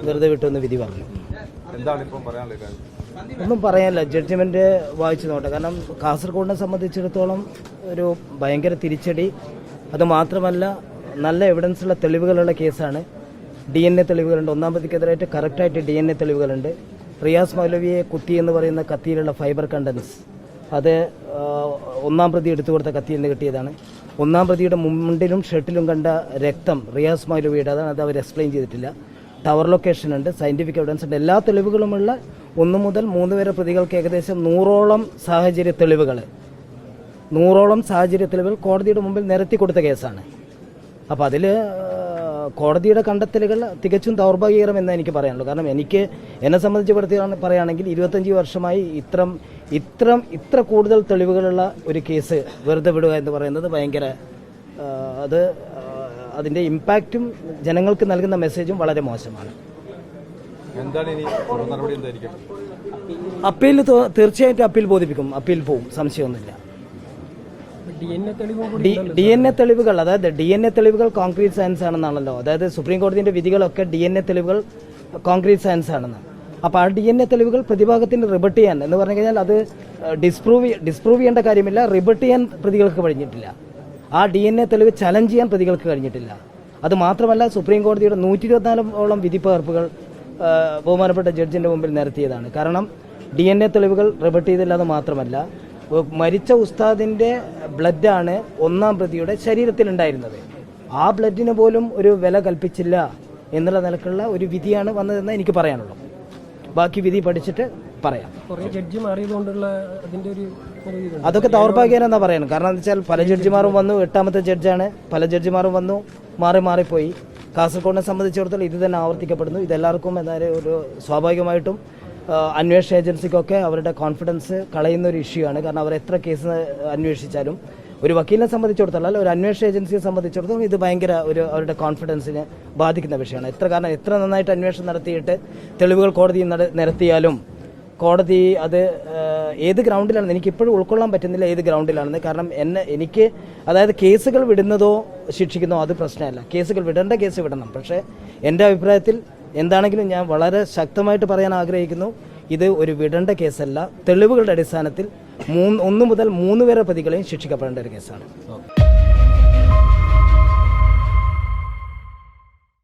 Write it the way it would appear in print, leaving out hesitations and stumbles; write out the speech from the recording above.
വെറുതെ വിട്ടെന്ന് വിധി പറഞ്ഞു. എന്താണ് ഇപ്പം പറയാനുള്ളത്? ഒന്നും പറയാനില്ല, ജഡ്ജ്മെന്റ് വായിച്ചു നോട്ടെ. കാരണം കാസർഗോഡിനെ സംബന്ധിച്ചിടത്തോളം ഒരു ഭയങ്കര തിരിച്ചടി. അതുമാത്രമല്ല, നല്ല എവിഡൻസുള്ള തെളിവുകളുള്ള കേസാണ്. DNA തെളിവുകളുണ്ട്. ഒന്നാം പ്രതിക്കെതിരായിട്ട് കറക്റ്റായിട്ട് DNA തെളിവുകളുണ്ട്. റിയാസ് മൗലവിയെ കുത്തി എന്ന് പറയുന്ന കത്തിയിലുള്ള ഫൈബർ കണ്ടൻസ് അത് ഒന്നാം പ്രതി എടുത്തു കൊടുത്ത കത്തിയിൽ നിന്ന് കിട്ടിയതാണ്. ഒന്നാം പ്രതിയുടെ മുണ്ടിലും ഷർട്ടിലും കണ്ട രക്തം റിയാസ് മൗലവിയുടെ, അതാണ്. അത് അവർ എക്സ്പ്ലെയിൻ ചെയ്തിട്ടില്ല. ടവർ ലൊക്കേഷൻ ഉണ്ട്, സയന്റിഫിക് എവിഡൻസ് ഉണ്ട്, എല്ലാ തെളിവുകളുമുള്ള 1 മുതൽ 3 വരെ പ്രതികൾക്ക് ഏകദേശം 100ഓളം സാഹചര്യ തെളിവുകൾ കോടതിയുടെ മുമ്പിൽ നിരത്തി കൊടുത്ത കേസാണ്. അപ്പോൾ അതിൽ കോടതിയുടെ കണ്ടെത്തലുകൾ തികച്ചും ദൗർഭാഗ്യകരമെന്ന് എനിക്ക് പറയാനുള്ളൂ. കാരണം എന്നെ സംബന്ധിച്ച് പറയുകയാണെങ്കിൽ 25 വർഷമായി ഇത്ര കൂടുതൽ തെളിവുകളുള്ള ഒരു കേസ് വെറുതെ വിടുക എന്ന് പറയുന്നത് ഭയങ്കര, അതിൻ്റെ ഇമ്പാക്റ്റും ജനങ്ങൾക്ക് നൽകുന്ന മെസ്സേജും വളരെ മോശമാണ്. അപ്പീൽ തീർച്ചയായിട്ടും അപ്പീൽ ബോധിപ്പിക്കും, അപ്പീൽ പോവും, സംശയമൊന്നുമില്ല. DNA തെളിവുകൾ, അതായത് DNA തെളിവുകൾ കോൺക്രീറ്റ് സയൻസ് ആണെന്നാണല്ലോ. അതായത് സുപ്രീം കോടതിയുടെ വിധികളൊക്കെ DNA തെളിവുകൾ കോൺക്രീറ്റ് സയൻസ് ആണെന്ന്. അപ്പോൾ ആ DNA തെളിവുകൾ പ്രതിഭാഗത്തിന് റിബട്ട് ചെയ്യാൻ എന്ന് പറഞ്ഞു കഴിഞ്ഞാൽ അത് ഡിസ്പ്രൂവ് ചെയ്യേണ്ട കാര്യമില്ല. റിബട്ട് ചെയ്യാൻ പ്രതികൾക്ക് കഴിഞ്ഞിട്ടില്ല. ആ DNA തെളിവ് ചലഞ്ച് ചെയ്യാൻ പ്രതികൾക്ക് കഴിഞ്ഞിട്ടില്ല. അത് മാത്രമല്ല, സുപ്രീം കോടതിയുടെ 124ഓളം വിധിപ്പകർപ്പുകൾ ബഹുമാനപ്പെട്ട ജഡ്ജിന്റെ മുമ്പിൽ നിരത്തിയതാണ്. കാരണം DNA തെളിവുകൾ റിബട്ട് ചെയ്തില്ല. അത് മാത്രമല്ല, മരിച്ച ഉസ്താദിന്റെ ബ്ലഡാണ് ഒന്നാം പ്രതിയുടെ ശരീരത്തിലുണ്ടായിരുന്നത്. ആ ബ്ലഡിന് പോലും ഒരു വില കൽപ്പിച്ചില്ല എന്നുള്ള നിലക്കുള്ള ഒരു വിധിയാണ് വന്നതെന്ന് എനിക്ക് പറയാനുള്ളൂ. ബാക്കി വിധി പഠിച്ചിട്ട് പറയാം. അതൊക്കെ ദൗർഭാഗ്യമെന്നാ പറയുന്നത്. കാരണം എന്താ വെച്ചാൽ പല ജഡ്ജിമാരും വന്നു, 8ാമത്തെ ജഡ്ജാണ്. പല ജഡ്ജിമാരും വന്നു, മാറിപ്പോയി. കാസർഗോഡിനെ സംബന്ധിച്ചിടത്തോളം ഇത് തന്നെ ആവർത്തിക്കപ്പെടുന്നു. ഇതെല്ലാവർക്കും എന്തായാലും ഒരു സ്വാഭാവികമായിട്ടും അന്വേഷണ ഏജൻസിക്കൊക്കെ അവരുടെ കോൺഫിഡൻസ് കളയുന്ന ഒരു ഇഷ്യൂ ആണ്. കാരണം അവർ എത്ര കേസ് അന്വേഷിച്ചാലും ഒരു വക്കീലിനെ സംബന്ധിച്ചിടത്തോളം അല്ല, ഒരു അന്വേഷണ ഏജൻസിയെ സംബന്ധിച്ചിടത്തോളം ഇത് ഭയങ്കര അവരുടെ കോൺഫിഡൻസിനെ ബാധിക്കുന്ന വിഷയമാണ്. എത്ര നന്നായിട്ട് അന്വേഷണം നടത്തിയിട്ട് തെളിവുകൾ കോടതി നിരത്തിയാലും കോടതി അത് ഏത് ഗ്രൗണ്ടിലാണെന്ന് എനിക്കിപ്പോഴും ഉൾക്കൊള്ളാൻ പറ്റുന്നില്ല, ഏത് ഗ്രൗണ്ടിലാണെന്ന്. കാരണം അതായത് കേസുകൾ വിടുന്നതോ ശിക്ഷിക്കുന്നതോ അത് പ്രശ്നമല്ല. കേസുകൾ വിടേണ്ട കേസ് വിടണം. പക്ഷേ എൻ്റെ അഭിപ്രായത്തിൽ എന്താണെങ്കിലും ഞാൻ വളരെ ശക്തമായിട്ട് പറയാൻ ആഗ്രഹിക്കുന്നു, ഇത് ഒരു വിടേണ്ട കേസല്ല. തെളിവുകളുടെ അടിസ്ഥാനത്തിൽ 1 മുതൽ 3 വരെ പ്രതികളെയും ശിക്ഷിക്കപ്പെടേണ്ട ഒരു കേസാണ്.